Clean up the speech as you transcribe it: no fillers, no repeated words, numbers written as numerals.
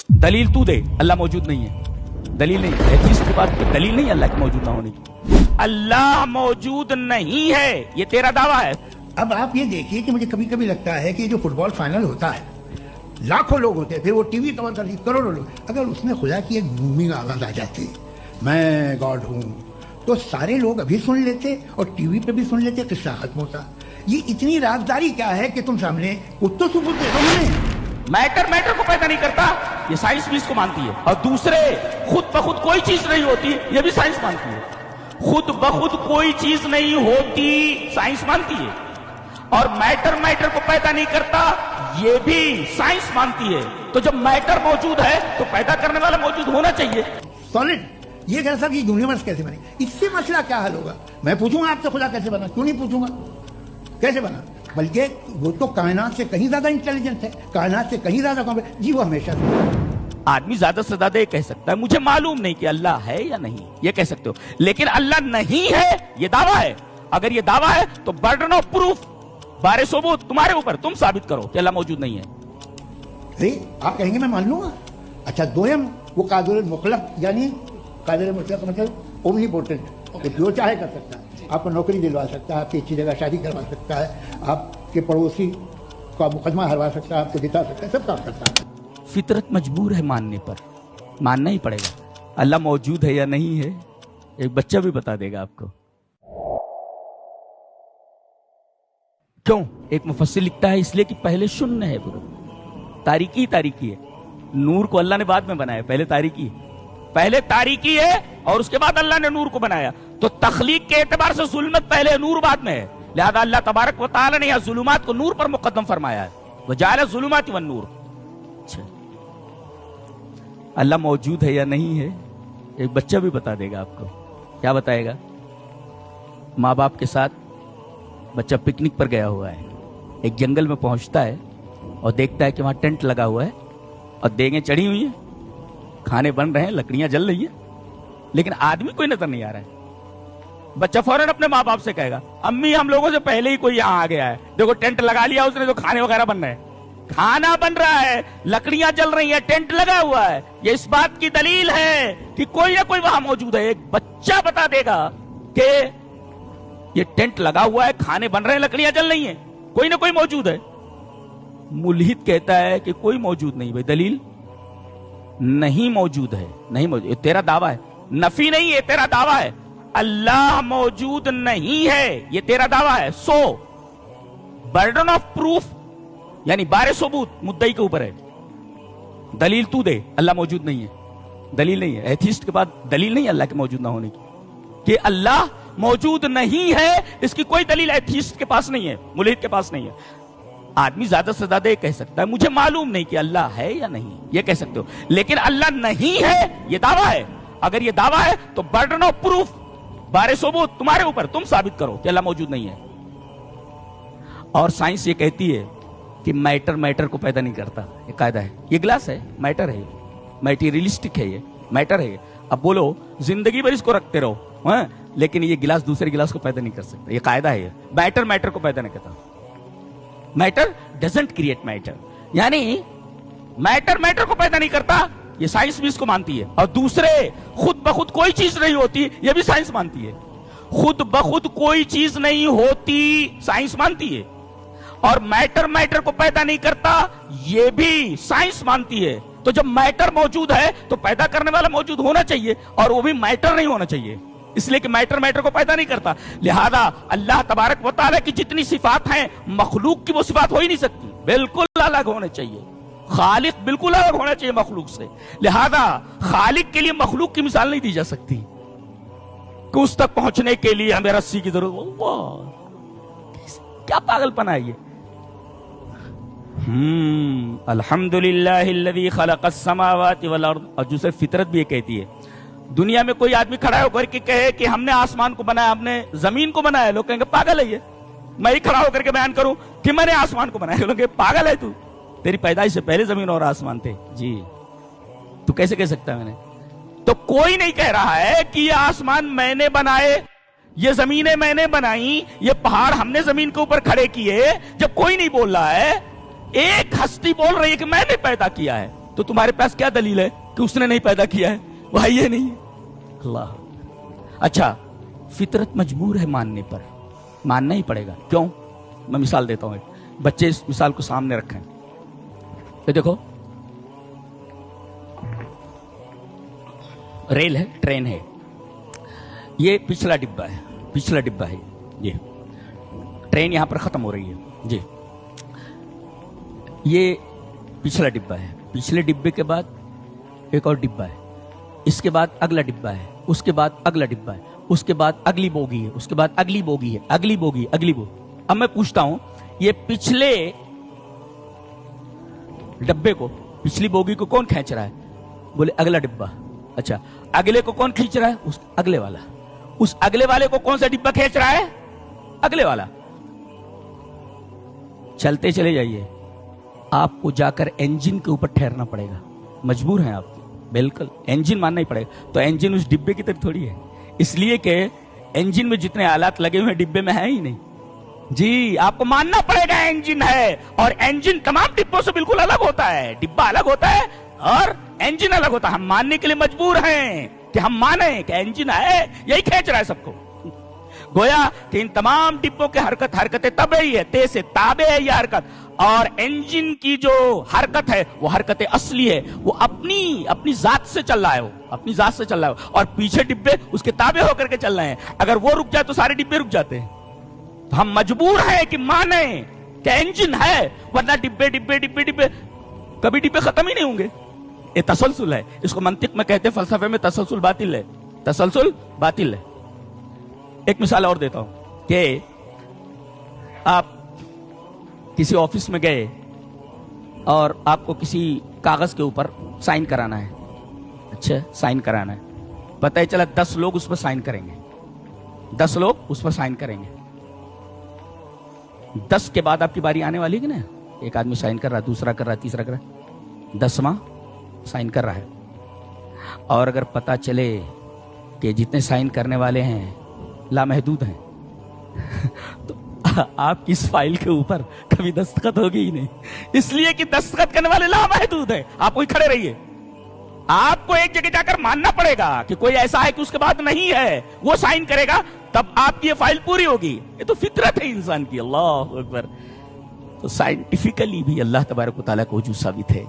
दलील तू दे, अल्लाह मौजूद नहीं है। दलील नहीं, एथीस्ट के पास दलील नहीं अल्लाह के मौजूद ना होने की। अल्लाह मौजूद नहीं है, ये तेरा दावा है। अब आप ये देखिए कि मुझे कभी कभी लगता है कि जो फुटबॉल फाइनल होता है, लाखों लोग होते हैं, फिर वो टीवी कवर कर करोड़ों लोग, अगर उसमें खुदा की एक मूविंग आवाज आ जाती, मैं गॉड हूँ, तो सारे लोग अभी सुन लेते और टीवी पे भी सुन लेते, किस्सा खत्म होता। ये इतनी राजदारी क्या है कि तुम सामने कुछ तो सबूत दे दो हमें। मैटर को पैदा नहीं करता, ये साइंस भी इसको मानती है। और दूसरे, खुद ब खुद कोई चीज नहीं होती, ये भी साइंस मानती है। खुद ब खुद कोई चीज नहीं होती, साइंस मानती है। और मैटर को पैदा नहीं करता, ये भी साइंस मानती है। तो जब मैटर मौजूद है तो पैदा करने वाला मौजूद होना चाहिए। सॉलिड। ये कह सकता कि यूनिवर्स कैसे बने, इससे मसला क्या हल होगा? मैं पूछूंगा आपसे खुदा कैसे बना? क्यों नहीं पूछूंगा कैसे बना? बल्कि वो तो कायनात से कहीं ज्यादा इंटेलिजेंट है, कायनात से कहीं ज्यादा कॉम्प्लेक्स। जी वो हमेशा आदमी ज्यादा से ज्यादा ये कह सकता है मुझे मालूम नहीं कि अल्लाह है या नहीं, ये कह सकते हो। लेकिन अल्लाह नहीं है ये दावा है। अगर ये दावा है तो बर्डन ऑफ प्रूफ, बारे सबूत तुम्हारे ऊपर, तुम साबित करो कि अल्लाह मौजूद नहीं है। अरे आप कहेंगे मैं मान लूंगा। अच्छा, दोयम वो कादिर मुखलक, यानी कादिर मुखलक मतलब ओमनीपोटेंट, जो चाहे कर सकता है। आपको नौकरी दिलवा सकता है, आपकी अच्छी जगह शादी करवा सकता है, आपके पड़ोसी का मुकदमा हरवा सकता है, आपको जिता सकता है, सब काम करता है। फितरत मजबूर है मानने पर, मानना ही पड़ेगा। अल्लाह मौजूद है या नहीं है, एक बच्चा भी बता देगा आपको। क्यों? एक मुफस्सिर लिखता है इसलिए कि पहले शून्य है, पूरा तारीकी है। नूर को अल्लाह ने बाद में बनाया, पहले तारीकी है और उसके बाद अल्लाह ने नूर को बनाया। तो तख्लीक के एतबार से जुल्मत पहले है, नूर बाद में है। लिहाजा अल्लाह तबारक व तआला ने यहां जुलुमात को नूर पर मुकद्दम फरमाया है। वजाल जुलुमात व नूर। अल्लाह मौजूद है या नहीं है, एक बच्चा भी बता देगा आपको। क्या बताएगा? माँ बाप के साथ बच्चा पिकनिक पर गया हुआ है, एक जंगल में पहुंचता है और देखता है कि वहां टेंट लगा हुआ है और देगें चढ़ी हुई हैं, खाने बन रहे हैं, लकड़ियां जल रही है, लेकिन आदमी कोई नजर नहीं आ रहा है। बच्चा फौरन अपने माँ बाप से कहेगा, अम्मी हम लोगों से पहले ही कोई यहाँ आ गया है, देखो टेंट लगा लिया उसने, तो खाने वगैरह बन रहे हैं, खाना बन रहा है, लकड़ियां जल रही है, टेंट लगा हुआ है। ये इस बात की दलील है कि कोई ना कोई वहां मौजूद है। एक बच्चा बता देगा कि ये टेंट लगा हुआ है, खाने बन रहे हैं, लकड़ियां जल रही हैं, कोई ना कोई मौजूद है। मुल्हिद कहता है कि कोई मौजूद नहीं। भाई दलील नहीं मौजूद है, नहीं मौजूद, तेरा दावा है। नफी नहीं है, तेरा दावा है। अल्लाह मौजूद नहीं है, ये तेरा दावा है। सो बर्डन ऑफ प्रूफ यानी बारे सबूत मुद्दई के ऊपर है। दलील तू दे, अल्लाह मौजूद नहीं है। दलील नहीं है, एथीस्ट के पास दलील नहीं अल्लाह के मौजूद ना होने की, कि अल्लाह मौजूद नहीं है, इसकी कोई दलील एथीस्ट के पास नहीं है, मुल्हिद के पास नहीं है। आदमी ज्यादा से ज्यादा ये कह सकता है मुझे मालूम नहीं कि अल्लाह है या नहीं, ये कह सकते हो। लेकिन अल्लाह नहीं है ये दावा है। अगर ये दावा है तो बर्डन ऑफ प्रूफ, बारे सबूत तुम्हारे ऊपर, तुम साबित करो कि अल्लाह मौजूद नहीं है। और साइंस ये कहती है कि मैटर को पैदा नहीं करता, ये कायदा है। ये ग्लास है, मैटर है, मैटीरियलिस्टिक है, ये मैटर है। अब बोलो जिंदगी भर इसको रखते रहो, लेकिन ये गिलास दूसरे गिलास को पैदा नहीं कर सकता, ये कायदा है। मैटर को पैदा नहीं करता। मैटर डजंट क्रिएट मैटर, यानी मैटर को पैदा नहीं करता, ये साइंस भी इसको मानती है। और दूसरे, खुद ब खुद कोई चीज नहीं होती, ये भी साइंस मानती है। खुद ब खुद कोई चीज नहीं होती, साइंस मानती है। और मैटर को पैदा नहीं करता, ये भी साइंस मानती है। तो जब मैटर मौजूद है तो पैदा करने वाला मौजूद होना चाहिए, और वो भी मैटर नहीं होना चाहिए, इसलिए कि मैटर को पैदा नहीं करता। लिहाजा अल्लाह तबारक व तआला की जितनी सिफात हैं, मखलूक की वो सिफात हो ही नहीं सकती, बिल्कुल अलग होने चाहिए। खालिक बिल्कुल अलग होना चाहिए मखलूक से। लिहाजा खालिक के लिए मखलूक की मिसाल नहीं दी जा सकती कि उस तक पहुंचने के लिए हमें रस्सी की जरूरत। क्या पागलपना है ये। अल्हम्दुलिल्लाहिल्लज़ी खलक़स समावाति वल अर्द। और दूसरे फितरत भी ये कहती है, दुनिया में कोई आदमी खड़ा होकर के कहे कि हमने आसमान को बनाया, हमने जमीन को बनाया, लोग कहेंगे पागल है ये। मैं ही खड़ा होकर के बयान करूं कि मैंने आसमान को बनाया, लोग कहेंगे पागल है तू, तेरी पैदाइश से पहले जमीन और आसमान थे। जी तू कैसे कह सकता है मैंने? तो कोई नहीं कह रहा है कि ये आसमान मैंने बनाए, ये जमीनें मैंने बनाई, ये पहाड़ हमने जमीन के ऊपर खड़े किए। जब कोई नहीं बोल रहा है, एक हस्ती बोल रही है कि मैंने पैदा किया है, तो तुम्हारे पास क्या दलील है कि उसने नहीं पैदा किया है? वो है ये नहीं। अल्लाह। अच्छा, फितरत मजबूर है मानने पर, मानना ही पड़ेगा। क्यों? मैं मिसाल देता हूं, बच्चे इस मिसाल को सामने रखें। ये देखो, रेल है, ट्रेन है, ये पिछला डिब्बा है, पिछला डिब्बा है, ये ट्रेन यहां पर खत्म हो रही है जी। ये पिछला डिब्बा है, पिछले डिब्बे के बाद एक और डिब्बा है, इसके बाद अगला डिब्बा है, उसके बाद अगला डिब्बा है, उसके बाद अगली बोगी है, उसके बाद अगली बोगी है, अगली बोगी, अगली बोगी। अब मैं पूछता हूं, ये पिछले डब्बे को, पिछली बोगी को कौन खींच रहा है? बोले अगला डिब्बा। अच्छा, अगले को कौन खींच रहा है? उस अगले वाला। उस अगले वाले को कौन सा डिब्बा खींच रहा है? अगले वाला। चलते चले जाइए, आपको जाकर इंजन के ऊपर ठहरना पड़ेगा। मजबूर हैं आप, बिल्कुल इंजन मानना ही पड़ेगा। तो इंजन उस डिब्बे की तरह थोड़ी है, इसलिए कि इंजन में जितने आलात लगे हुए डिब्बे में है ही नहीं जी। आपको मानना पड़ेगा इंजन है, और इंजन तमाम डिब्बों से बिल्कुल अलग होता है। डिब्बा अलग होता है और इंजन अलग होता है। हम मानने के लिए मजबूर हैं कि हम माने कि इंजन है, यही खींच रहा है सबको। गोया कि इन तमाम डिब्बों के हरकतें तबई है, ते से ताबे है ये हरकत, और इंजन की जो हरकत है वो हरकत असली है, वो अपनी जात से चल रहा है, वो अपनी जात से चल रहा है, और पीछे डिब्बे उसके ताबे होकर के चल रहे हैं। अगर वो रुक जाए तो सारे डिब्बे रुक जाते हैं। तो हम मजबूर हैं कि माने कि इंजन है, वरना डिब्बे डिब्बे डिब्बे डिब्बे कभी डिब्बे खत्म ही नहीं होंगे। ये तसलसल है, इसको मंतिक में कहते हैं, फलसफे में तसलसल बातिल है, तसलसल बातिल है। एक मिसाल और देता हूं कि आप किसी ऑफिस में गए और आपको किसी कागज के ऊपर साइन कराना है। अच्छा, साइन कराना है, पता ही चला 10 लोग उस पर साइन करेंगे, 10 लोग उस पर साइन करेंगे। 10 के बाद आपकी बारी आने वाली है कि ना? एक आदमी साइन कर रहा है, दूसरा कर रहा है, तीसरा कर रहा है, 10वां साइन कर रहा है। और अगर पता चले कि जितने साइन करने वाले हैं लामहदूद हैं तो आपकी इस फाइल के ऊपर कभी दस्तखत होगी ही नहीं, इसलिए कि दस्तखत करने वाले लामहदूद हैं। आप वही खड़े रहिए। आपको एक जगह जाकर मानना पड़ेगा कि कोई ऐसा है कि उसके बाद नहीं है, वो साइन करेगा, तब आपकी ये फाइल पूरी होगी। ये तो फितरत है इंसान की। अल्लाह अकबर। तो साइंटिफिकली भी अल्लाह तबारक व तआला को वजूद साबित है।